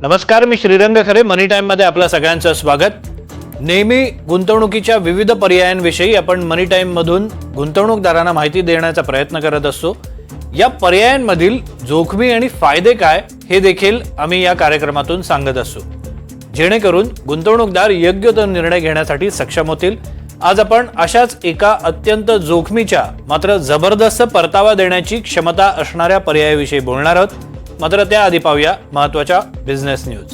नमस्कार, मी श्रीरंग खरे. मनी टाइम मध्ये आपलं सगळ्यांचं स्वागत. नेहमी गुंतवणुकीच्या विविध पर्यायांविषयी आपण मनी टाइम मधून गुंतवणूकदारांना माहिती देण्याचा प्रयत्न करत असतो. या पर्यायांमधील जोखमी आणि फायदे काय हे देखील आम्ही या कार्यक्रमातून सांगत असतो, जेणेकरून गुंतवणूकदार योग्य तो निर्णय घेण्यासाठी सक्षम होतील. आज आपण अशाच एका अत्यंत जोखमीच्या मात्र जबरदस्त परतावा देण्याची क्षमता असणाऱ्या पर्यायाविषयी बोलणार आहोत. मात्र त्याआधी पाहूया महत्त्वाच्या बिझनेस न्यूज.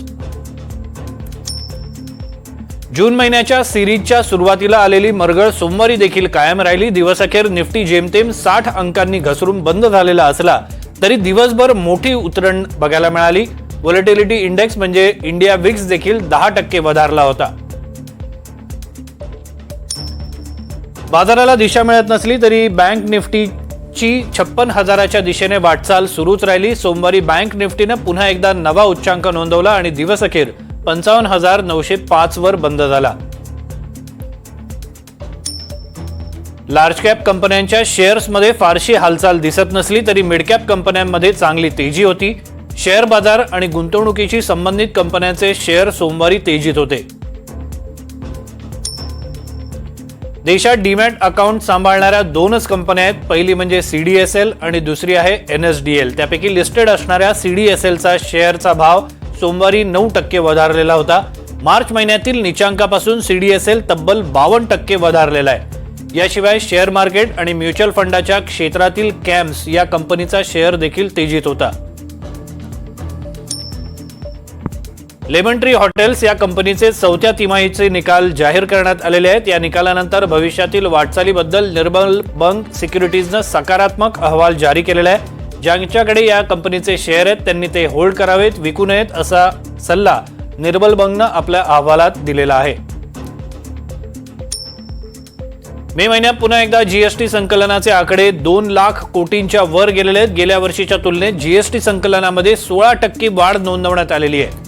जून महिन्याच्या सिरीजच्या सुरुवातीला आलेली मरगळ सोमवारी देखील कायम राहिली. दिवसअखेर निफ्टी जेमतेम 60 अंकांनी घसरून बंद झालेला असला तरी दिवसभर मोठी उतरण बघायला मिळाली. व्होलॅटिलिटी इंडेक्स म्हणजे इंडिया विक्स देखील 10% वधारला होता. बाजाराला दिशा मिळत नसली तरी बँक निफ्टीची 56,000च्या दिशेने वाटचाल सुरूच राहिली. सोमवारी बँक निफ्टीने पुन्हा एकदा नवा उच्चांक नोंदवला आणि दिवसअखेर 55,905 वर बंद झाला. लार्ज कॅप कंपन्यांच्या शेअर्समध्ये फारशी हालचाल दिसत नसली तरी मिड कॅप कंपन्यांमध्ये चांगली तेजी होती. शेअर बाजार आणि गुंतवणुकीशी संबंधित कंपन्यांचे शेअर सोमवारी तेजीत होते. देशात डीमॅट अकाउंट सांभाळणाऱ्या दोनच कंपन्या आहेत. पहिली म्हणजे सीडीएसएल आणि दुसरी आहे एनएसडीएल. त्यापैकी लिस्टेड असणाऱ्या सीडीएसएलचा शेअरचा भाव सोमवारी 9% वधारलेला होता. मार्च महिन्यातील निचांकापासून सीडीएसएल तब्बल 52% वधारलेला आहे. याशिवाय शेअर मार्केट आणि म्युच्युअल फंडाच्या क्षेत्रातील कॅम्स या कंपनीचा शेअर देखील तेजीत होता. लेमन ट्री हॉटेल्स या कंपनीचे चौथ्या तिमाहीचे निकाल जाहीर करण्यात आलेले आहेत. या निकालानंतर भविष्यातील वाटचालीबद्दल निर्मल बंग सिक्युरिटीजनं सकारात्मक अहवाल जारी केलेला आहे. ज्यांच्याकडे या कंपनीचे शेअर आहेत त्यांनी ते होल्ड करावेत, विकू नयेत असा सल्ला निर्मल बंगनं आपल्या अहवालात दिलेला आहे. मे महिन्यात पुन्हा एकदा जीएसटी संकलनाचे आकडे 2 लाख कोटींच्या वर गेलेले आहेत. गेल्या वर्षीच्या तुलनेत जीएसटी संकलनामध्ये 16% वाढ नोंदवण्यात आलेली आहे.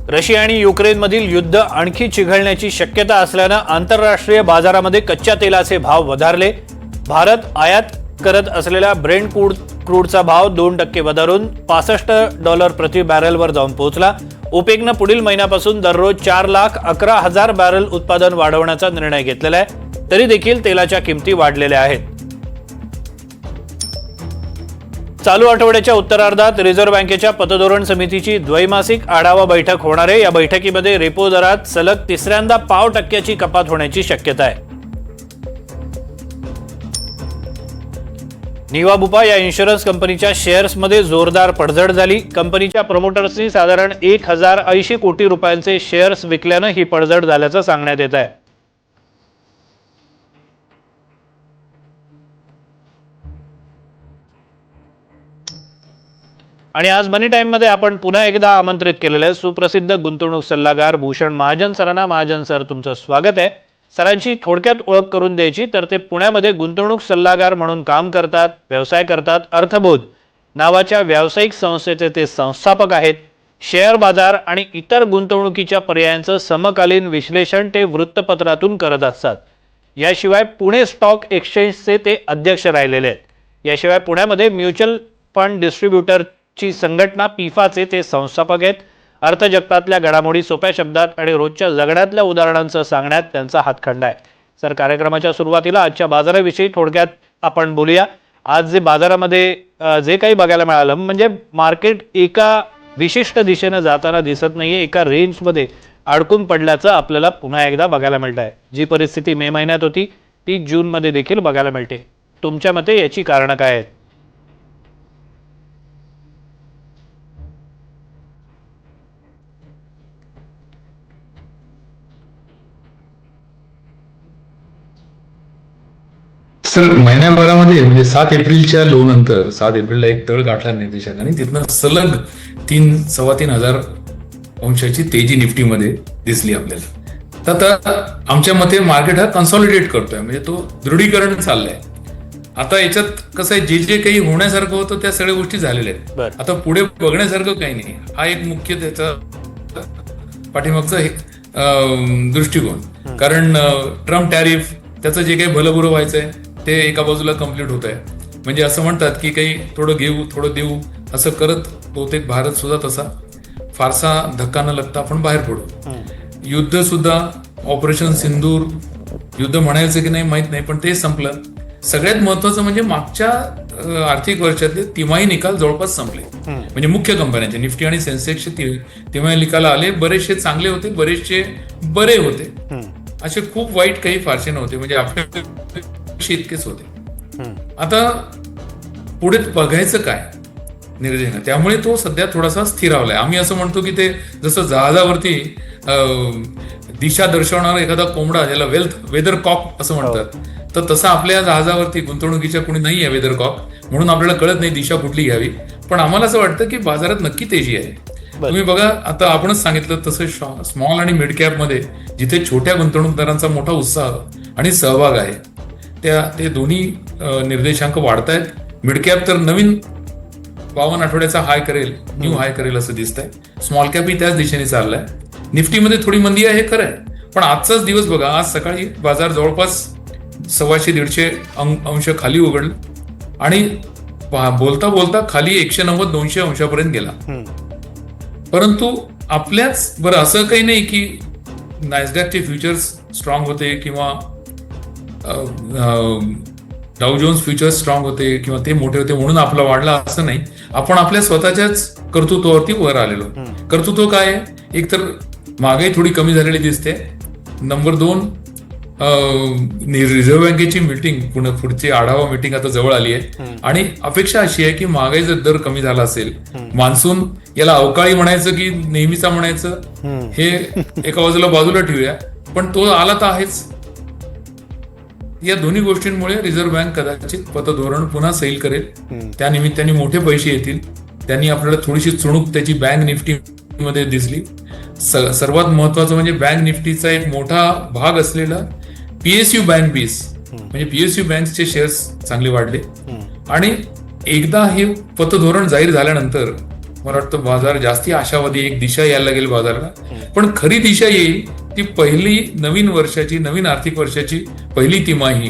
रशिया आणि युक्रेनमधील युद्ध आणखी चिघळण्याची शक्यता असल्यानं आंतरराष्ट्रीय बाजारामध्ये कच्च्या तेलाचे भाव वधारले. भारत आयात करत असलेल्या ब्रेंट क्रूडचा भाव 2% वधारून $65 प्रति बॅरलवर जाऊन पोहोचला. ओपेकनं पुढील महिन्यापासून दररोज 4,11,000 बॅरल उत्पादन वाढवण्याचा निर्णय घेतलेला आहे. तरी देखील तेलाच्या किमती वाढलेल्या आहेत. चालू आठवड्याच्या उत्तरार्धात रिझर्व्ह बँकेच्या पतधोरण समितीची द्वैमासिक आढावा बैठक होणार आहे. या बैठकीमध्ये रेपो दरात सलग तिसऱ्यांदा 0.5% कपात होण्याची शक्यता आहे. निवा बुपा या इन्शुरन्स कंपनीच्या शेअर्समध्ये जोरदार पडझड झाली. कंपनीच्या प्रमोटर्सनी साधारण 1,080 कोटी रुपयांचे शेअर्स विकल्यानं ही पडझड झाल्याचं सांगण्यात येत आहे. आणि आज मनी टाइम मध्ये आपण पुन्हा एकदा आमंत्रित केलेले सुप्रसिद्ध गुंतवणूक सल्लागार भूषण महाजन सरांना. महाजन सर, तुमचं स्वागत आहे. सरांची थोडक्यात ओळख करून द्यायची तर ते पुण्यामध्ये गुंतवणूक सल्लागार म्हणून काम करतात, व्यवसाय करतात. अर्थबोध नावाच्या व्यावसायिक संस्थेचे ते संस्थापक आहेत. शेअर बाजार आणि इतर गुंतवणुकीच्या पर्यायांचं समकालीन विश्लेषण ते वृत्तपत्रातून करत असतात. याशिवाय पुणे स्टॉक एक्सचेंजचे ते अध्यक्ष राहिलेले आहेत. याशिवाय पुण्यामध्ये म्युच्युअल फंड डिस्ट्रीब्युटरची संघटना पिफाचे ते संस्थापक आहेत. अर्थजगतातल्या घडामोडी सोप्या शब्दात आणि रोजच्या जगण्यातल्या उदाहरणांचं सांगण्यात त्यांचा हातखंडा आहे. सर, कार्यक्रमाच्या सुरुवातीला आजच्या बाजाराविषयी थोडक्यात आपण बोलूया. आज जे बाजारामध्ये जे काही बघायला मिळालं म्हणजे मार्केट एका विशिष्ट दिशेने जाताना दिसत नाहीये, एका रेंजमध्ये अडकून पडल्याचं आपल्याला पुन्हा एकदा बघायला मिळत आहे. जी परिस्थिती मे महिन्यात होती ती जूनमध्ये देखील बघायला मिळते. तुमच्या मते याची कारणं काय आहेत? सर, महिन्याभरामध्ये म्हणजे 7 एप्रिलच्या लो नंतर 7 एप्रिलला एक तळ गाठला निर्देशकांनी. तिथनं सलग 3-3.25 हजार अंशाची तेजी निफ्टीमध्ये दिसली आपल्याला. तर आता आमच्या मते मार्केट हा कन्सॉलिडेट करतोय, म्हणजे तो दृढीकरण चाललंय. आता याच्यात कसं आहे, जे जे काही होण्यासारखं होतं त्या सगळ्या गोष्टी झालेल्या आहेत. आता पुढे बघण्यासारखं काही नाही. हा एक मुख्य त्याचा पाठीमागचा दृष्टिकोन. कारण ट्रम्प टॅरिफ त्याचं जे काही भलं बुरं व्हायचंय ते एका बाजूला कम्प्लीट होत आहे. म्हणजे असं म्हणतात की काही थोडं घेऊ थोडं देऊ असं करत बहुतेक भारत सुद्धा तसा फारसा धक्का न लागता आपण बाहेर पडू. युद्ध सुद्धा ऑपरेशन सिंदूर युद्ध म्हणायचं की नाही माहित नाही, पण ते संपलं. सगळ्यात महत्वाचं म्हणजे मागच्या आर्थिक वर्षातले तिमाही निकाल जवळपास संपले. म्हणजे मुख्य कंपन्यांचे निफ्टी आणि सेन्सेक्सचे तिमाही निकाल आले. बरेचसे चांगले होते, बरेचसे बरे होते, असे खूप वाईट काही फारसे नव्हते. म्हणजे आपल्यापेक्षा इतकेच होते. आता पुढे बघायचं काय निर्देशन, त्यामुळे तो सध्या थोडासा स्थिरावलाय. आम्ही असं म्हणतो की ते जसं जहाजावरती दिशा दर्शवणारा एखादा कोंबडा, ज्याला वेदर कॉक असं म्हणतात, तर तसं आपल्या जहाजावरती गुंतवणुकीच्या कोणी नाही आहे वेदर कॉक, म्हणून आपल्याला कळत नाही दिशा कुठली घ्यावी. पण आम्हाला असं वाटतं की बाजारात नक्की तेजी आहे. तुम्ही बघा, आता आपणच सांगितलं तसं स्मॉल आणि मिड कॅप मध्ये जिथे छोट्या गुंतवणूकदारांचा मोठा उत्साह आणि सहभाग आहे, ते दोन्ही निर्देशांक वाढतायत. मिड कॅप तर नवीन 52 आठवड्याचा हाय करेल, न्यू हाय करेल असं दिसतंय. स्मॉल कॅपही त्याच दिशेने चाललाय. निफ्टीमध्ये थोडी मंदी आहे, हे खरं आहे, पण आजचाच दिवस बघा, आज सकाळी बाजार जवळपास 150-150 अंश खाली उघडलं आणि बोलता बोलता खाली 190-200 अंशापर्यंत गेला. परंतु आपल्याच बरं असं काही नाही की नॅसडॅकचे फ्युचर्स स्ट्रॉंग होते किंवा डाऊ जोन्स फ्युचर्स स्ट्रॉंग होते किंवा ते मोठे होते म्हणून आपला वाढला असं नाही. आपण आपल्या स्वतःच्याच कर्तृत्वावरती वर आलेलो. कर्तृत्व काय आहे? एक तर महागाई थोडी कमी झालेली दिसते. नंबर 2, रिझर्व्ह बँकेची मीटिंग, पुढची आढावा मीटिंग आता जवळ आली आहे आणि अपेक्षा अशी आहे की महागाईचा दर कमी झाला असेल. मान्सून याला अवकाळी म्हणायचं की नेहमीचा म्हणायचं हे एका बाजूला ठेवूया, पण तो आला तर आहेच. या दोन्ही गोष्टींमुळे रिझर्व्ह बँक कदाचित पतधोरण पुन्हा सैल करेल. त्या निमित्ताने मोठे पैसे येतील. त्यांनी आपल्याला थोडीशी चुणूक त्याची बँक निफ्टी मध्ये दिसली. सर्वात महत्वाचं म्हणजे बँक निफ्टीचा एक मोठा भाग असलेला पीएसयू बँक बीस, म्हणजे पीएसयू बँकचे शेअर्स चांगले वाढले. आणि एकदा हे पतधोरण जाहीर झाल्यानंतर मला वाटतं बाजार जास्ती आशावादी, एक दिशा यायला लागेल बाजाराला. पण खरी दिशा येईल ती पहिली नवीन आर्थिक वर्षाची पहिली तिमाही,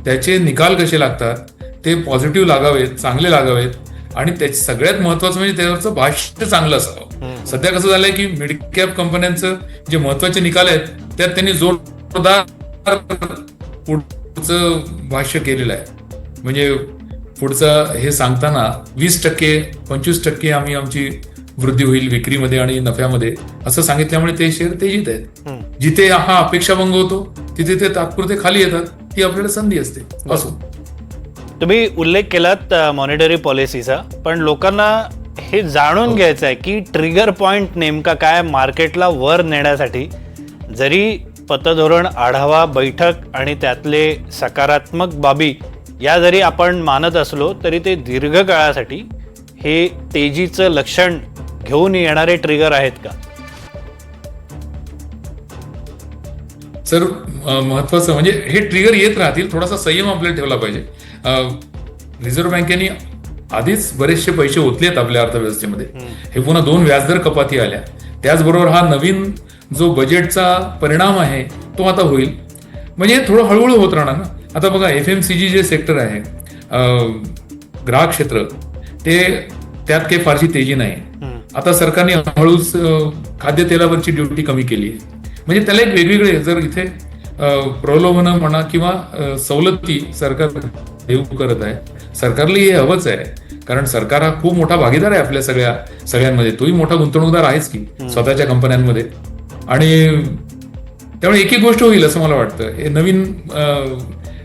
त्याचे निकाल कसे लागतात ते पॉझिटिव्ह लागावेत, चांगले लागावेत. आणि त्याचे सगळ्यात महत्वाचं म्हणजे त्यावरचं भाष्य चांगलं असावं. सध्या कसं झालंय की मिड कॅप कंपन्यांचं जे महत्वाचे निकाल आहेत त्यात त्यांनी जोरदार पुढचं भाष्य केलेलं आहे. म्हणजे पुढचं हे सांगताना 20%, 25% आम्ही आमची वृद्धी होईल विक्रीमध्ये आणि नफ्यामध्ये असं सांगितल्यामुळे ते शेअर तेजीत आहेत. जिथे हा अपेक्षाभंग होतो तिथे ते तात्पुरते खाली येतात. ती आपल्याला संधी असते. असो, तुम्ही उल्लेख केलात मॉनिटरी पॉलिसीचा, पण लोकांना हे जाणून घ्यायचं आहे की ट्रिगर पॉइंट नेमका काय मार्केटला वर नेण्यासाठी. जरी पतधोरण आढावा बैठक आणि त्यातले सकारात्मक बाबी या जरी आपण मानत असलो तरी ते दीर्घकाळासाठी हे तेजीचं लक्षण घेऊन येणारे ट्रिगर आहेत का? सर, महत्वाचं म्हणजे हे ट्रिगर येत राहतील. थोडासा संयम आपल्याला ठेवला पाहिजे. रिझर्व्ह बँकेने आधीच बरेचसे पैसे ओतलेत आपल्या अर्थव्यवस्थेमध्ये. हे पुन्हा 2 व्याजदर कपाती आल्या. त्याचबरोबर हा नवीन जो बजेटचा परिणाम आहे तो आता होईल. म्हणजे थोडं हळूहळू होत राहणार ना. आता बघा, FMCG जे सेक्टर आहे, ग्राहक क्षेत्र, त्यात काही फारशी तेजी नाही. आता सरकारने हळूच खाद्यतेलावरची ड्युटी कमी केली आहे. म्हणजे त्याला एक वेगवेगळे, जर इथे प्रलोभन म्हणा किंवा सवलती सरकार देऊ करत आहे. सरकारला हे हवंच आहे, कारण सरकार हा खूप मोठा भागीदार आहे आपल्या सगळ्यांमध्ये. तोही मोठा गुंतवणूकदार आहेच की स्वतःच्या कंपन्यांमध्ये. आणि त्यामुळे एक गोष्ट होईल असं मला वाटतं. हे नवीन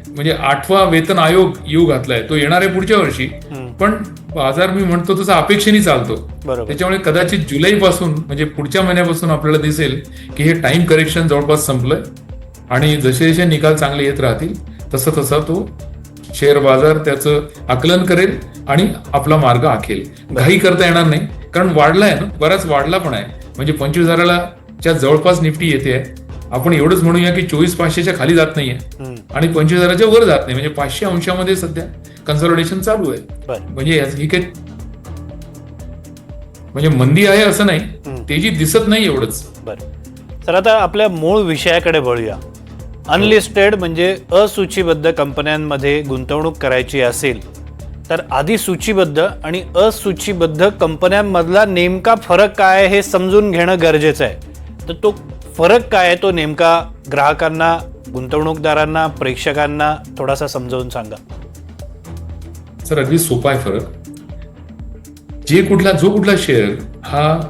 म्हणजे 8वा वेतन आयोग येऊ घातलाय, तो येणार आहे पुढच्या वर्षी. पण बाजार मी म्हणतो तसा अपेक्षेने चालतो. त्याच्यामुळे कदाचित जुलैपासून म्हणजे पुढच्या महिन्यापासून आपल्याला दिसेल की हे टाइम करेक्शन जवळपास संपलंय. आणि जसे जसे निकाल चांगले येत राहतील तसा तो शेअर बाजार त्याचं आकलन करेल आणि आपला मार्ग आखेल. घाई करता येणार नाही, कारण वाढलाय ना, बराच वाढला पण आहे. म्हणजे 25,000च्या जवळपास निफ्टी येते आहे. आपण एवढंच म्हणूया की 24,500च्या खाली जात नाहीये आणि 25,000च्या वर जात नाही. म्हणजे 500 अंशामध्ये सध्या कन्सॉलिडेशन चालू आहे. म्हणजे ही काही म्हणजे मंदी आहे असं नाही, तेजी दिसत नाही एवढंच. बरं सर, आता आपल्या मूळ विषयाकडे वळूया. अनलिस्टेड म्हणजे असूचीबद्ध कंपन्यांमध्ये गुंतवणूक करायची असेल तर आधी सूचीबद्ध आणि असूचीबद्ध कंपन्यांमधला नेमका फरक काय आहे हे समजून घेणं गरजेचं आहे. तर तो फरक काय आहे तो नेमका ग्राहकांना, गुंतवणूकदारांना, प्रेक्षकांना थोडासा समजावून सांगा. सर अगदी सोपा आहे फरक. जो कुठला शेअर हा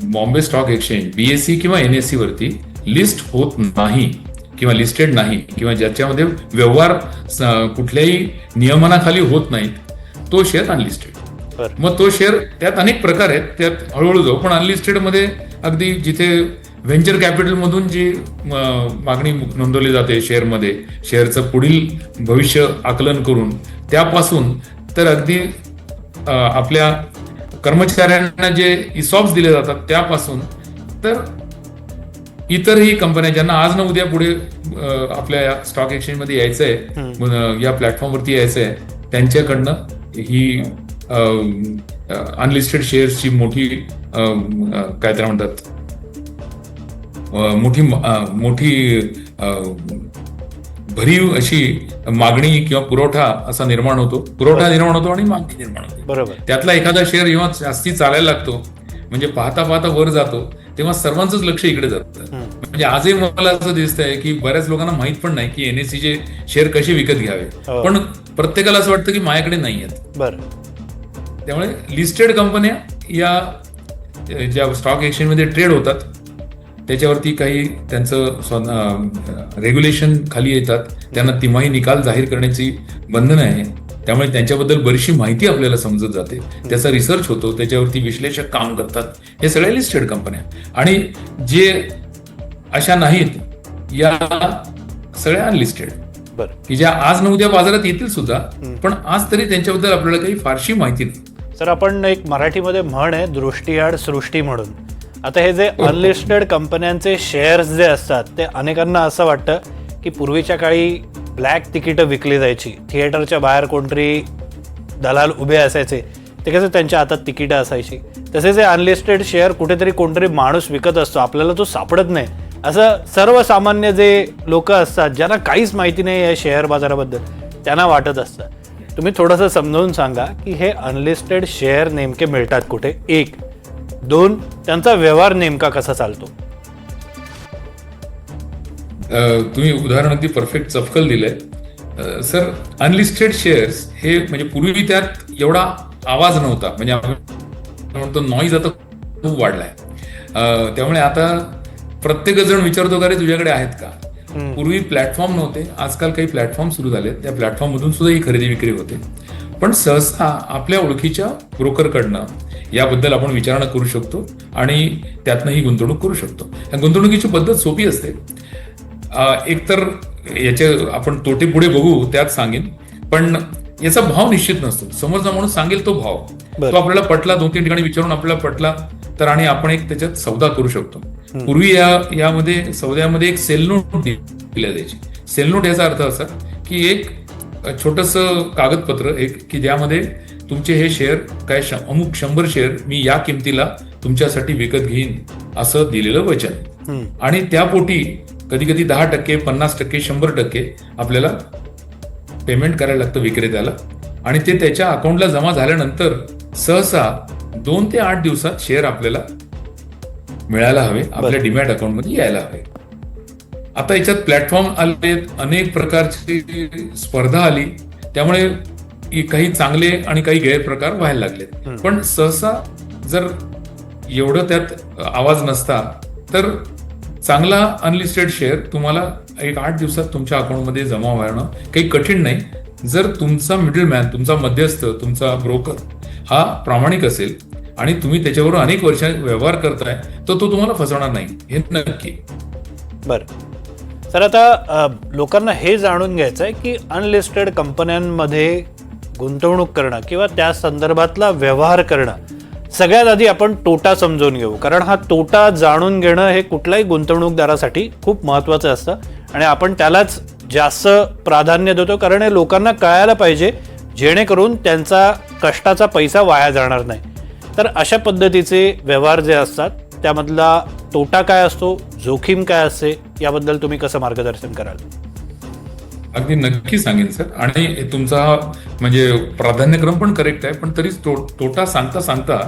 बॉम्बे स्टॉक एक्सचेंज BSE किंवा NSE वरती लिस्ट होत नाही किंवा लिस्टेड नाही किंवा ज्याच्यामध्ये व्यवहार कुठल्याही नियमनाखाली होत नाहीत, तो शेअर अनलिस्टेड. मग तो शेअर, त्यात अनेक प्रकार आहेत, त्यात हळूहळू जाऊ. पण अनलिस्टेड मध्ये अगदी जिथे व्हेंचर कॅपिटल मधून जी मागणी नोंदवली जाते शेअरमध्ये, शेअरचं पुढील भविष्य आकलन करून त्यापासून तर अगदी आपल्या कर्मचाऱ्यांना जे इसॉप्स दिले जातात त्यापासून तर इतरही कंपन्या ज्यांना आज ना उद्या पुढे आपल्या स्टॉक एक्सचेंजमध्ये यायचं आहे, या प्लॅटफॉर्मवरती यायचं आहे, त्यांच्याकडनं ही अनलिस्टेड शेअर्सची मोठी काय तर म्हणतात मोठी भरीव अशी मागणी किंवा पुरवठा असा निर्माण होतो. पुरवठा निर्माण होतो आणि मागणी निर्माण होते. बरोबर. त्यातला एखादा शेअर जेव्हा जास्ती चालायला लागतो, म्हणजे पाहता पाहता वर जातो, तेव्हा सर्वांचंच लक्ष इकडे जातं. म्हणजे आजही मला असं दिसतंय की बऱ्याच लोकांना माहित पण नाही की NSE चे शेअर कसे विकत घ्यावे, पण प्रत्येकाला असं वाटतं की माझ्याकडे नाही आहेत. बरं. त्यामुळे लिस्टेड कंपन्या या ज्या स्टॉक एक्सचेंजमध्ये ट्रेड होतात त्याच्यावरती काही त्यांचं रेग्युलेशन खाली येतात, त्यांना तिमाही निकाल जाहीर करण्याची बंधनं आहे. त्यामुळे त्यांच्याबद्दल बरीचशी माहिती आपल्याला समजत जाते, त्याचा रिसर्च होतो, त्याच्यावरती विश्लेषक काम करतात. हे सगळ्या लिस्टेड कंपन्या. आणि जे अशा नाहीत या सगळ्या अनलिस्टेड, की ज्या आज न उद्या बाजारात येतील सुद्धा, पण आज तरी त्यांच्याबद्दल आपल्याला काही फारशी माहिती नाही. सर, आपण एक मराठीमध्ये म्हण आहे, दृष्टीआड सृष्टी म्हणून. आता हे जे अनलिस्टेड कंपन्यांचे शेअर्स जे असतात ते अनेकांना असं वाटतं की पूर्वीच्या काळी ब्लॅक तिकीटं विकली जायची, थिएटरच्या बाहेर कोणतरी दलाल उभे असायचे, ते कसं त्यांच्या हातात तिकीटं असायची. तसेच हे अनलिस्टेड शेअर कुठेतरी कोणतरी माणूस विकत असतो, आपल्याला तो सापडत नाही. असं सर्वसामान्य जे लोक असतात ज्यांना काहीच माहिती नाही या शेअर बाजाराबद्दल, त्यांना वाटत असतं. तुम्ही थोडंसं समजावून सांगा की हे अनलिस्टेड शेअर नेमके मिळतात कुठे, 1. 2, त्यांचा व्यवहार नेमका कसा चालतो. तुम्ही उदाहरण अगदी परफेक्ट चपकल दिलंय. सर, अनलिस्टेड शेअर्स हे म्हणजे पूर्वी त्यात एवढा आवाज नव्हता, म्हणजे आपण म्हणतो नॉईज आता खूप वाढलाय. त्यामुळे आता प्रत्येक जण विचारतो का रे तुझ्याकडे आहेत का. पूर्वी प्लॅटफॉर्म नव्हते, आजकाल काही प्लॅटफॉर्म सुरू झाले, त्या प्लॅटफॉर्म मधून सुद्धा ही खरेदी विक्री होते. पण सहसा आपल्या ओळखीच्या ब्रोकरकडनं याबद्दल आपण विचारणा करू शकतो आणि त्यातनं ही गुंतवणूक करू शकतो. या गुंतवणुकीची पद्धत सोपी असते. एकतर याचे आपण तोटे पुढे बघू, त्यात सांगेन, पण याचा भाव निश्चित नसतो. समोरचा माणूस सांगेल तो भाव, तो आपल्याला पटला, 2-3 ठिकाणी विचारून आपल्याला पटला तर आणि आपण एक त्याच्यात सौदा करू शकतो. पूर्वी यामध्ये सौद्यामध्ये एक सेल नोट दिल्या जायची. सेल नोट याचा अर्थ असा की एक छोटस कागदपत्र की ज्यामध्ये तुमचे हे शेअर काय अमुक 100 शेअर मी या किमतीला तुमच्यासाठी विकत घेईन असं दिलेलं वचन. आणि त्यापोटी कधी कधी 10%, 50%, 100% आपल्याला पेमेंट करायला लागतं विक्रेत्याला. आणि ते त्याच्या अकाउंटला जमा झाल्यानंतर सहसा 2 ते 8 दिवसात शेअर आपल्याला मिळायला हवे, आपल्या डीमॅट अकाउंटमध्ये यायला हवे. आता याच्यात प्लॅटफॉर्म आले, अनेक प्रकारची स्पर्धा आली, त्यामुळे काही चांगले आणि काही गैरप्रकार व्हायला लागले. पण सहसा जर एवढं त्यात आवाज नसता तर चांगला अनलिस्टेड शेअर तुम्हाला 8 दिवसात तुमच्या अकाउंटमध्ये जमा व्हावणं काही कठीण नाही. जर तुमचा मिडलमॅन, तुमचा मध्यस्थ, तुमचा ब्रोकर हा प्रामाणिक असेल आणि तुम्ही त्याच्यावर अनेक वर्ष व्यवहार करताय तर तो तुम्हाला फसवणार नाही, हे नक्की. बरं सर, आता लोकांना हे जाणून घ्यायचं आहे की अनलिस्टेड कंपन्यांमध्ये गुंतवणूक करणं किंवा त्या संदर्भातला व्यवहार करणं, सगळ्यात आधी आपण तोटा समजून घेऊ. कारण हा तोटा जाणून घेणं हे कुठल्याही गुंतवणूकदारासाठी खूप महत्त्वाचं असतं आणि आपण त्यालाच जास्त प्राधान्य देतो, कारण हे लोकांना कळायला पाहिजे जेणेकरून त्यांचा कष्टाचा पैसा वाया जाणार नाही. तर अशा पद्धतीचे व्यवहार जे असतात त्यामधला तोटा काय असतो, जोखीम काय असते, याबद्दल तुम्ही कसं मार्गदर्शन कराल. अगदी नक्की सांगेन सर. आणि तुमचा म्हणजे प्राधान्यक्रम पण करेक्ट आहे, पण तरीच तोटा सांगता सांगता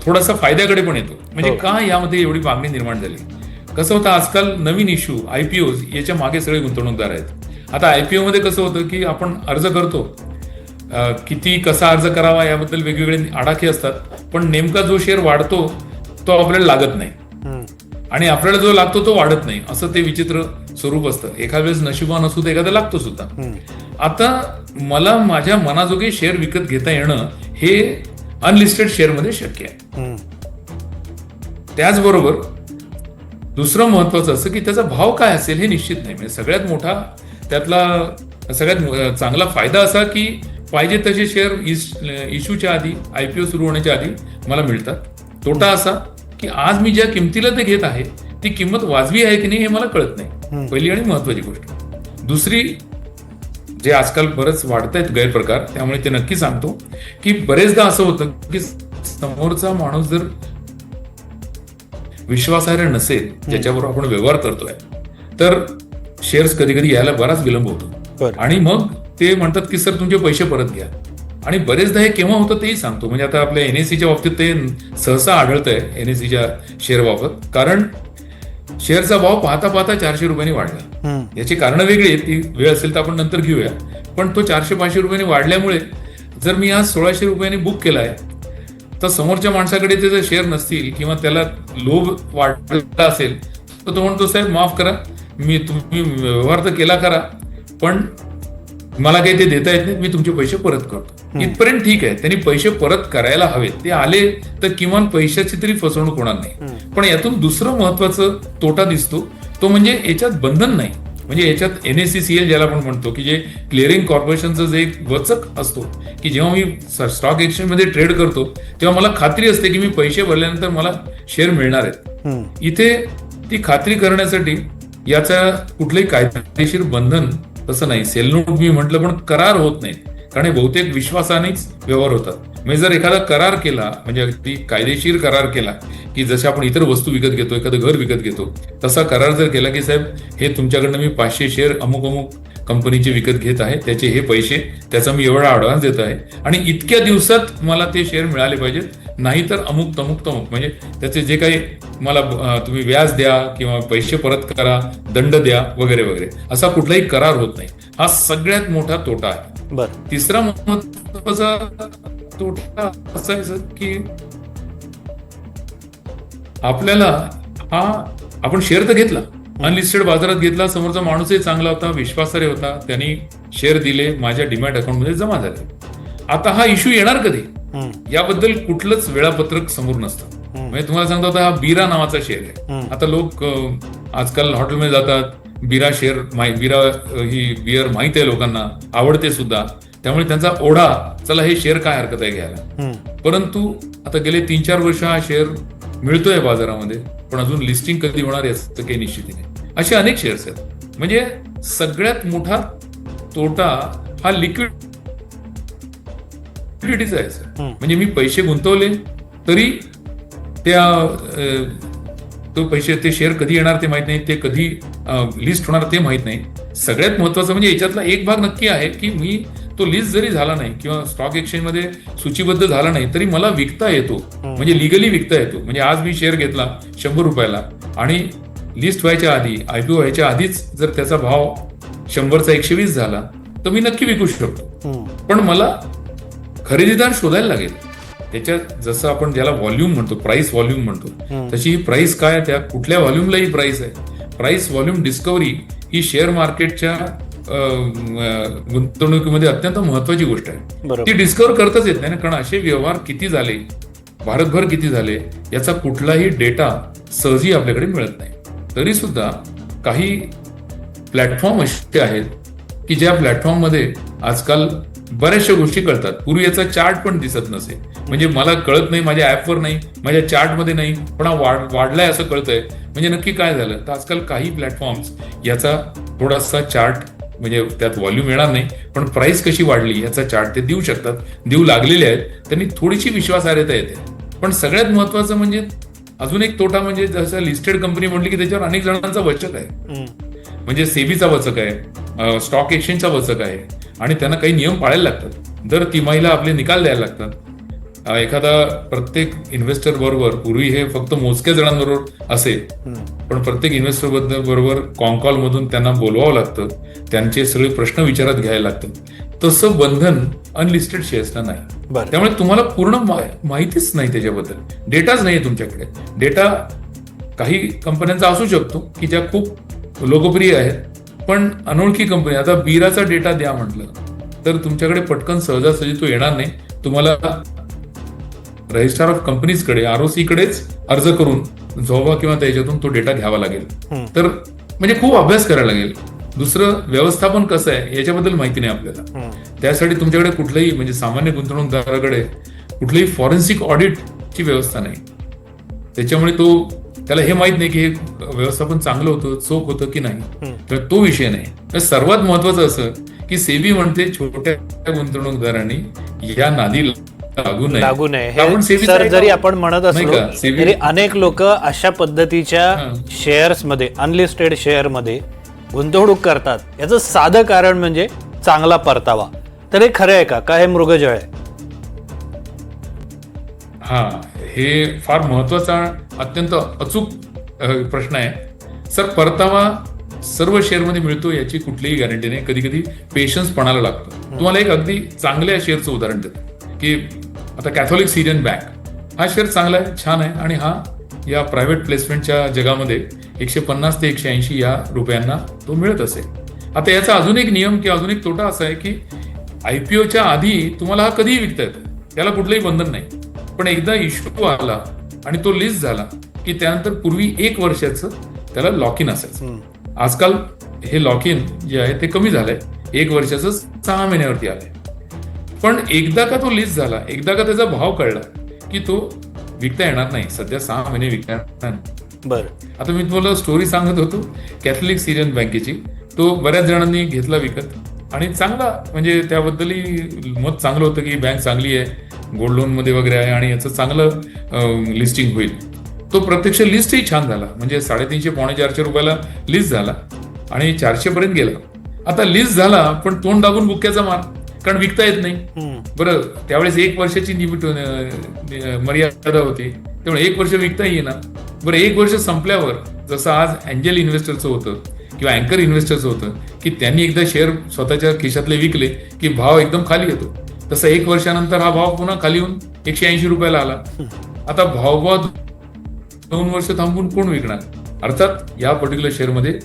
थोडासा फायद्याकडे पण येतो. म्हणजे का यामध्ये एवढी मागणी निर्माण झाली. कसं होतं, आजकाल नवीन इश्यू IPO याच्या मागे सगळे गुंतवणूकदार आहेत. आता IPO मध्ये कसं होतं की आपण अर्ज करतो, किती कसा अर्ज करावा याबद्दल वेगवेगळे आडाखे असतात, पण नेमका जो शेअर वाढतो तो आपल्याला लागत नाही आणि आपल्याला जो लागतो तो वाढत नाही, असं ते विचित्र स्वरूप असतं. एखाद्या वेळेस नशिबान असू तर एखादा लागतो सुद्धा. आता मला माझ्या मनाजोगे शेअर विकत घेता येणं हे अनलिस्टेड शेअरमध्ये शक्य आहे. त्याचबरोबर दुसरं महत्वाचं असं की त्याचा भाव काय असेल हे निश्चित नाही. म्हणजे सगळ्यात मोठा त्यातला सगळ्यात चांगला फायदा असा की पाहिजे तसे शेअर इश्यूच्या आधी, IPO सुरू होण्याच्या आधी मला मिळतात. तोटा असा की आज मी ज्या किमतीला ते घेत आहे ती किंमत वाजवी आहे की नाही हे मला कळत नाही, पहिली आणि महत्वाची गोष्ट. दुसरी, जे आजकाल बरंच वाढत आहेत गैरप्रकार, त्यामुळे ते नक्की सांगतो की बरेचदा असं होतं की समोरचा माणूस जर विश्वासार्ह नसेल, ज्याच्याबरोबर आपण व्यवहार करतोय, तर शेअर्स कधी कधी यायला बराच विलंब होतो आणि मग ते म्हणतात की सर तुमचे पैसे परत घ्या. आणि बरेचदा हे केव्हा होतं तेही सांगतो. म्हणजे आता आपल्या NSEच्या बाबतीत ते सहसा आढळतंय, NSEच्या शेअर बाबत. कारण शेअरचा भाव पाहता पाहता 400 रुपयांनी वाढला. याची कारणं वेगळी आहेत, ती वेळ असेल तर आपण नंतर घेऊया. पण तो 400-500 रुपयांनी वाढल्यामुळे जर मी आज 1600 रुपयांनी बुक केलाय, तर समोरच्या माणसाकडे ते जर शेअर नसतील किंवा त्याला लोभ वाढला असेल तर तो म्हणतो साहेब माफ करा, तुम्ही व्यवहार तर केला करा, पण मला काही ते देता येत नाही, मी तुमचे पैसे परत करतो. इथपर्यंत ठीक आहे, त्यांनी पैसे परत करायला हवेत. ते आले तर किमान पैशाची तरी फसवणूक होणार नाही. पण यातून दुसरं महत्वाचं तोटा दिसतो, तो म्हणजे याच्यात बंधन नाही. म्हणजे याच्यात NSE-CL ज्याला आपण म्हणतो की जे क्लिअरिंग कॉर्पोरेशनचं जे एक वचक असतो की जेव्हा मी स्टॉक एक्सचेंजमध्ये ट्रेड करतो तेव्हा मला खात्री असते की मी पैसे भरल्यानंतर मला शेअर मिळणार आहेत. इथे ती खात्री करण्यासाठी याचा कुठलंही कायदेशीर बंधन तसं नाही. सेल नोट मी म्हटलं, पण करार होत नाही, कारण हे बहुतेक विश्वासानेच व्यवहार होतात. म्हणजे जर एखादा करार केला, म्हणजे अगदी कायदेशीर करार केला की जसे आपण इतर वस्तू विकत घेतो, एखादं घर विकत घेतो, तसा करार जर केला की साहेब हे तुमच्याकडनं मी 500 शेअर अमुक अमुक कंपनीचे विकत घेत आहे, त्याचे हे पैसे, त्याचा मी एवढा ऍडव्हान्स देत आहे आणि इतक्या दिवसात मला ते शेअर मिळाले पाहिजेत, नाहीतर अमुक तमुक तमुक, म्हणजे त्याचे जे काही मला तुम्ही व्याज द्या किंवा पैसे परत करा, दंड द्या वगैरे वगैरे, असा कुठलाही करार होत नाही. हा सगळ्यात मोठा तोटा आहे. तिसरा महत्वाचा तोटा असा आहे सर की आपल्याला आपण शेअर तर घेतला, अनलिस्टेड बाजारात घेतला, समोरचा माणूसही चांगला होता, विश्वासार्ह होता, त्यांनी शेअर दिले, माझ्या डीमॅट अकाउंटमध्ये जमा झाले. आता हा इश्यू येणार कधी याबद्दल कुठलंच वेळापत्रक समोर नसतं. म्हणजे तुम्हाला सांगतो, आता हा बिरा नावाचा शेअर आहे. आता लोक आजकाल हॉटेलमध्ये जातात, बिरा शेअर, बिरा ही बियर माहित आहे लोकांना, आवडते सुद्धा, त्यामुळे त्यांचा ओढा, चला हे शेअर काय हरकत आहे घ्यायला. परंतु आता गेले 3-4 वर्ष हा शेअर मिळतोय बाजारामध्ये, पण अजून लिस्टिंग कधी होणार याचं काही निश्चित नाही. असे अनेक शेअर्स आहेत. म्हणजे सगळ्यात मोठा तोटा हा लिक्विडिटीचा आहे सर. म्हणजे मी पैसे गुंतवले तरी ते शेअर कधी येणार ते माहित नाही, ते कधी लिस्ट होणार ते माहित नाही. सगळ्यात महत्वाचं म्हणजे याच्यातला एक भाग नक्की आहे की मी तो लिस्ट जरी झाला नाही किंवा स्टॉक एक्सचेंजमध्ये सूचीबद्ध झाला नाही तरी मला विकता येतो, म्हणजे लिगली विकता येतो. म्हणजे आज मी शेअर घेतला 100 रुपयाला आणि लिस्ट व्हायच्या आधी, IPO व्हायच्या आधीच जर त्याचा भाव 100चा 120 झाला तर मी नक्की विकू शकतो. पण मला खरेदीदार शोधायला लागेल. त्याच्यात जसं आपण ज्याला व्हॉल्यूम म्हणतो, प्राइस व्हॉल्यूम म्हणतो, तशी ही प्राइस काय, त्या कुठल्या व्हॉल्यूमला ही प्राइस आहे. प्राइस व्हॉल्यूम डिस्कव्हरी ही शेअर मार्केटच्या गुंतवणुकीमध्ये अत्यंत महत्वाची गोष्ट आहे. ती डिस्कव्हर करताच येत नाही ना, कारण असे व्यवहार किती झाले, भारतभर किती झाले, याचा कुठलाही डेटा सहजी आपल्याकडे मिळत नाही. तरी सुद्धा काही प्लॅटफॉर्म असे आहेत की ज्या प्लॅटफॉर्ममध्ये आजकाल बऱ्याचशा गोष्टी कळतात. पूर्वी याचा चार्ट पण दिसत नसे, म्हणजे मला कळत नाही, माझ्या ऍपवर नाही, माझ्या चार्टमध्ये नाही, पण वाढलाय असं कळतंय, म्हणजे नक्की काय झालं. तर आजकाल काही प्लॅटफॉर्म्स याचा थोडासा चार्ट, म्हणजे त्यात व्हॉल्यूम येणार नाही पण प्राइस कशी वाढली याचा चार्ट ते देऊ शकतात, देऊ लागलेले आहेत. त्यांनी थोडीशी विश्वासार्हता येते. पण सगळ्यात महत्वाचं म्हणजे अजून एक तोटा म्हणजे जसं लिस्टेड कंपनी म्हटली की त्याच्यावर अनेक जणांचा वचक आहे. म्हणजे सेबीचा वचक आहे, स्टॉक एक्सचेंजचा वचक आहे आणि त्यांना काही नियम पाळायला लागतात. दर तिमाहीला आपले निकाल द्यायला लागतात. एखादा प्रत्येक इन्व्हेस्टर बरोबर पूर्वी हे फक्त मोजक्या जणांबरोबर असे, पण प्रत्येक इन्व्हेस्टर बरोबर कॉल मधून त्यांना बोलवावं लागतं, त्यांचे सगळे प्रश्न विचारात घ्यायला लागतात. तसं बंधन अनलिस्टेड शेअर्सना नाही. त्यामुळे तुम्हाला पूर्ण माहितीच नाही त्याच्याबद्दल, डेटाच नाहीये तुमच्याकडे. डेटा काही कंपन्यांचा असू शकतो की ज्या खूप लोकप्रिय आहेत, पण अनोळखी कंपनी, आता बिराचा डेटा द्या म्हटलं तर तुमच्याकडे पटकन सहजासहजी तो येणार नाही. तुम्हाला रजिस्ट्रार ऑफ कंपनीजकडे ROC कडेच अर्ज करून झोबा किंवा त्याच्यातून तो डेटा घ्यावा लागेल. तर म्हणजे खूप अभ्यास करायला लागेल. दुसरं, व्यवस्थापन कसं आहे याच्याबद्दल माहिती नाही आपल्याला. त्यासाठी तुमच्याकडे कुठलंही म्हणजे सामान्य गुंतवणूकदाराकडे कुठलीही फॉरेन्सिक ऑडिटची व्यवस्था नाही. त्याच्यामुळे त्याला हे माहित नाही की हे व्यवस्थापन चांगलं होतं, चोख होतं की नाही. तर तो विषय नाही. तर सर्वात महत्वाचं असं की सेबी म्हणते छोट्या गुंतवणूकदारांनी या नादी लागू नये. सर, जरी आपण म्हणत असलो तरी अनेक लोक अशा पद्धतीच्या शेअर्स मध्ये, अनलिस्टेड शेअर मध्ये गुंतवणूक करतात. याचं साधं कारण म्हणजे चांगला परतावा. तर हे खरं आहे का? काय हे मृगजळ आहे? हे फार महत्वाचा, अत्यंत अचूक प्रश्न आहे. सर, परतावा सर्व शेअरमध्ये मिळतो याची कुठलीही गॅरंटी नाही. कधी कधी पेशन्स पणाला लागतो. तुम्हाला एक अगदी चांगल्या शेअरचं उदाहरण देतो की आता कॅथोलिक सिरियन बँक हा शेअर चांगला आहे, छान आहे, आणि हा या प्रायव्हेट प्लेसमेंटच्या जगामध्ये 150 ते 180 या रुपयांना तो मिळत असेल. आता याचा अजून एक नियम किंवा अजून एक तोटा असा आहे की IPOच्या आधी तुम्हाला हा कधीही विकता येतो, त्याला कुठलंही बंधन नाही. पण एकदा इश्यू आला आणि तो लिस्ट झाला की त्यानंतर पूर्वी 1 वर्षाचं त्याला लॉक इन असायचं. आजकाल हे लॉक इन जे आहे ते कमी झालंय, 1 वर्षाचं 6 महिन्यावरती आलंय. पण एकदा का तो लिस्ट झाला, एकदा का त्याचा भाव कळला की तो विकता येणार नाही. सध्या 6 महिने विकता येणार नाही. बरं, आता मी तुम्हाला स्टोरी सांगत होतो कॅथलिक सिरियन बँकेची. तो बऱ्याच जणांनी घेतला विकत आणि चांगला, म्हणजे त्याबद्दलही मत चांगलं होतं की बँक चांगली आहे, गोल्ड लोन मध्ये वगैरे आहे आणि याचं चांगलं लिस्टिंग होईल. तो प्रत्यक्ष लिस्टही छान झाला, म्हणजे 350-400 रुपयाला लिस्ट झाला आणि 400 पर्यंत गेला. आता लिस्ट झाला पण तोंड दाबून बुक्याचा मार, कारण विकता येत नाही. बरं, त्यावेळेस 1 वर्षाची मर्यादा होती, त्यामुळे 1 वर्ष विकता येईना. बरं, 1 वर्ष संपल्यावर जसं आज एंजल इन्व्हेस्टरचं होतं किंवा अँकर इन्व्हेस्टरचं होतं की त्यांनी एकदा शेअर स्वतःच्या खिशातले विकले की भाव एकदम खाली येतो, तसं 1 वर्षानंतर हा भाव पुन्हा खाली येऊन 180 रुपयाला आला. आता भाव 2 वर्ष थांबून कोण विकणार? अर्थात या पर्टिक्युलर शेअरमध्ये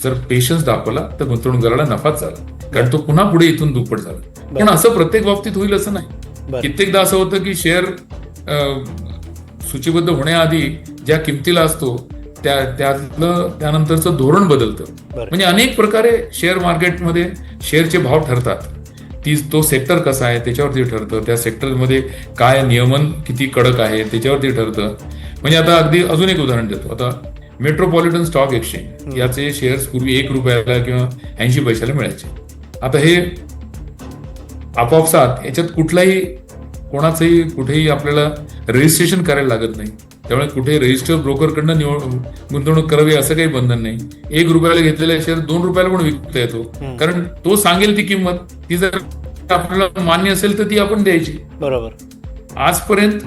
जर पेशन्स दाखवला तर गुंतवणूकदाराला नफाच झाला, कारण तो पुन्हा पुढे इथून दुप्पट झाला. पण असं प्रत्येक बाबतीत होईल असं नाही. कित्येकदा असं होतं की शेअर सूचीबद्ध होण्याआधी ज्या किमतीला असतो त्यानंतरचं धोरण बदलतं. म्हणजे अनेक प्रकारे शेअर मार्केटमध्ये शेअरचे भाव ठरतात. तो सेक्टर कसा आहे त्याच्यावरती ठरतं, त्या सेक्टरमध्ये काय नियमन किती कडक आहे त्याच्यावरती ठरतं. म्हणजे आता अगदी अजून एक उदाहरण देतो. आता मेट्रोपॉलिटन स्टॉक एक्सचेंज याचे शेअर्स पूर्वी 1 रुपयाला किंवा 80 पैशाला मिळायचे. आता हे आपोआपसात याच्यात कुठलाही कोणाचंही कुठेही आपल्याला रजिस्ट्रेशन करायला लागत नाही. त्यामुळे कुठे रजिस्टर ब्रोकरकडनं गुंतवणूक करावी असं काही बंधन नाही. 1 रुपयाला घेतलेला शेअर 2 रुपयाला पण विकता येतो, कारण तो सांगेल ती किंमत, ती जर आपल्याला मान्य असेल तर ती आपण द्यायची. बरोबर. आजपर्यंत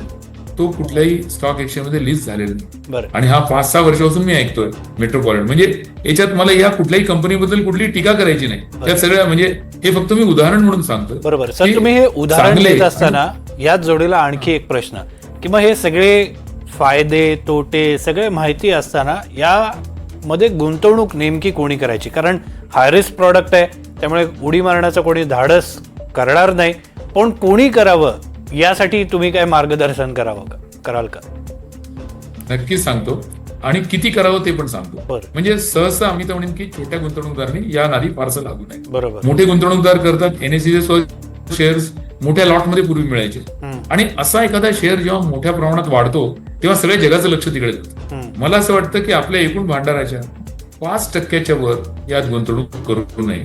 तो कुठल्याही स्टॉक एक्सचेंज मध्ये लिस्ट झालेला नाही. आणि हा 5-6 वर्षापासून मी ऐकतोय मेट्रोपॉलिटन. म्हणजे याच्यात मला या कुठल्याही कंपनीबद्दल कुठली टीका करायची नाही. त्या सगळ्या, म्हणजे हे फक्त मी उदाहरण म्हणून सांगतो. बरोबर. सर, तुम्ही हे उदाहरण देत असताना याच जोडीला आणखी एक प्रश्न की मग हे सगळे फायदे तोटे सगळे माहिती असताना यामध्ये गुंतवणूक नेमकी कोणी करायची? कारण हाय रिस्क प्रॉडक्ट आहे, त्यामुळे उडी मारण्याचं कोणी धाडस करणार नाही. पण कोणी करावं यासाठी तुम्ही काय मार्गदर्शन कराल का? नक्कीच सांगतो, आणि किती करावं ते पण सांगतो. म्हणजे सहसा आम्ही तर म्हणेन की छोट्या गुंतवणूकदारांनी या नादी फारसं लागू नये. बरोबर. मोठे गुंतवणूकदार करतात. NSE शेअर्स मोठ्या लॉटमध्ये पूर्वी मिळायचे, आणि असा एखादा शेअर जेव्हा मोठ्या प्रमाणात वाढतो तेव्हा सगळ्या जगाचं लक्ष तिकडे जातं. मला असं वाटतं की आपल्या एकूण भांडाराच्या 5% वर यात गुंतवणूक करू नये.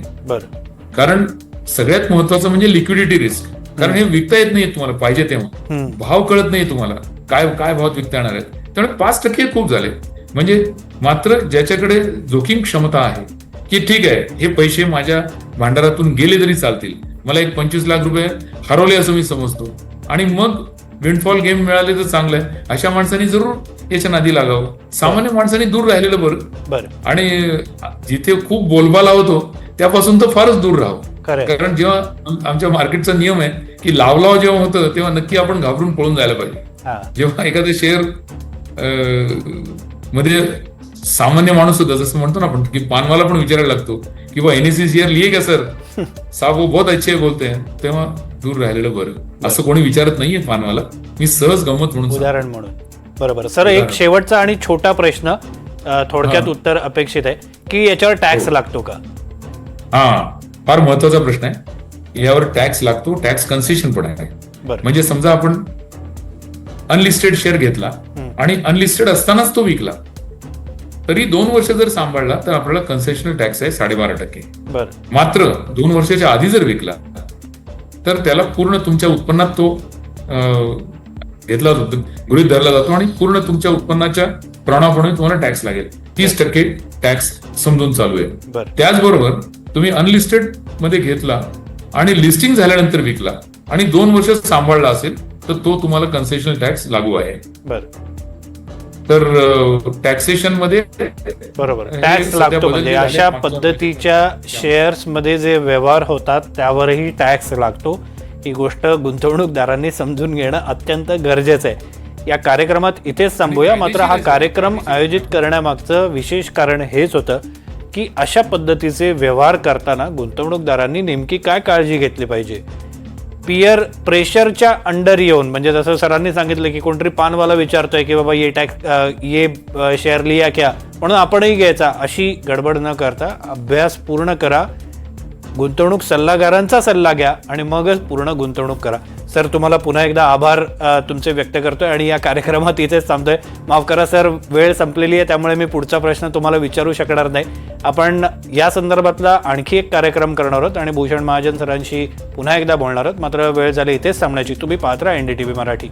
कारण सगळ्यात महत्वाचं म्हणजे लिक्विडिटी रिस्क. कारण हे विकता येत नाही तुम्हाला पाहिजे तेव्हा, भाव कळत नाही तुम्हाला काय भावात विकता येणार आहेत. त्यामुळे 5% खूप झाले. म्हणजे मात्र ज्याच्याकडे जोखीम क्षमता आहे की ठीक आहे, हे पैसे माझ्या भांडारातून गेले तरी चालतील, मला एक 25 लाख रुपये हरवले असं मी समजतो, आणि मग विंडफॉल गेम मिळाले तर चांगलं आहे, अशा माणसांनी जरूर याच्या नादी लागावं. सामान्य माणसांनी दूर राहिलेलं बरं. आणि जिथे खूप बोलबाला होतो त्यापासून तर फारच दूर राहावं. कारण जेव्हा आमच्या मार्केटचा नियम आहे की लावलाव जेव्हा होतं तेव्हा नक्की आपण घाबरून पळून जायला पाहिजे. जेव्हा एखाद्या शेअर मध्ये सामान्य माणूस होता, जसं म्हणतो ना आपण की पानवाला पण विचारायला लागतो की बा एनएससी शेअर लिहे का सर, साहब वो बहुत अच्छे बोलते हैं, तेव्हा दूर राहिलेलं बरं. असं कोणी विचारत नाहीये पानवाला, मी सहज गंमत म्हणून उदाहरण म्हणून. बरोबर सर, एक शेवटचा आणि छोटा प्रश्न, थोडक्यात उत्तर अपेक्षित आहे की याच्यावर टॅक्स लागतो का? फार महत्वाचा प्रश्न आहे. यावर टॅक्स लागतो, टॅक्स कन्सेशन पण आहे. म्हणजे समजा आपण अनलिस्टेड शेअर घेतला आणि अनलिस्टेड असतानाच तो विकला, तरी 2 वर्ष जर सांभाळला तर आपल्याला कन्सेशनल टॅक्स आहे 12.5%. मात्र 2 वर्षाच्या आधी जर विकला तर त्याला पूर्ण तुमच्या उत्पन्नात तो घेतला जातो, गृहीत धरला जातो, आणि पूर्ण तुमच्या उत्पन्नाच्या प्रमाणाप्रमाणे तुम्हाला टॅक्स लागेल. 30% टॅक्स समजून चालू आहे. त्याचबरोबर तुम्ही अनलिस्टेड मध्ये घेतला आणि लिस्टिंग झाल्यानंतर विकला आणि 2 वर्ष सांभाळला असेल तर तो तुम्हाला कन्सेशनल टॅक्स लागू आहे. तर टॅक्सेशन मध्ये बरोबर टॅक्स लागतो. म्हणजे अशा पद्धतीच्या शेअर्स मध्ये जे व्यवहार होतात त्यावरही टॅक्स लागतो. ही गोष्ट गुंतवणूकदारांनी समजून घेणं अत्यंत गरजेचं आहे. या कार्यक्रमात इथेच थांबूया. मात्र हा कार्यक्रम आयोजित करण्यामागचं विशेष कारण हेच होतं की अशा पद्धतीचे व्यवहार करताना गुंतवणूकदारांनी नेमकी काय काळजी घेतली पाहिजे. पियर प्रेशरच्या अंडर येऊन, म्हणजे जसं सरांनी सांगितलं की कोणतरी पानवाला विचारतोय की बाबा ये शेअर लिया क्या, म्हणून आपणही घ्यायचा, अशी गडबड न करता अभ्यास पूर्ण करा, गुंतवणूक सल्लागारांचा सल्ला घ्या आणि मगच पूर्ण गुंतवणूक करा. सर, तुम्हाला पुन्हा एकदा आभार तुमचे व्यक्त करतोय आणि या कार्यक्रमात इथेच थांबतोय. माफ करा सर, वेळ संपलेली आहे, त्यामुळे मी पुढचा प्रश्न तुम्हाला विचारू शकणार नाही. आपण या संदर्भातला आणखी एक कार्यक्रम करणार आहोत आणि भूषण महाजन सरांशी पुन्हा एकदा बोलणार आहोत. मात्र वेळ झाली इथेच थांबण्याची. तुम्ही पाहत राहा NDTV मराठी.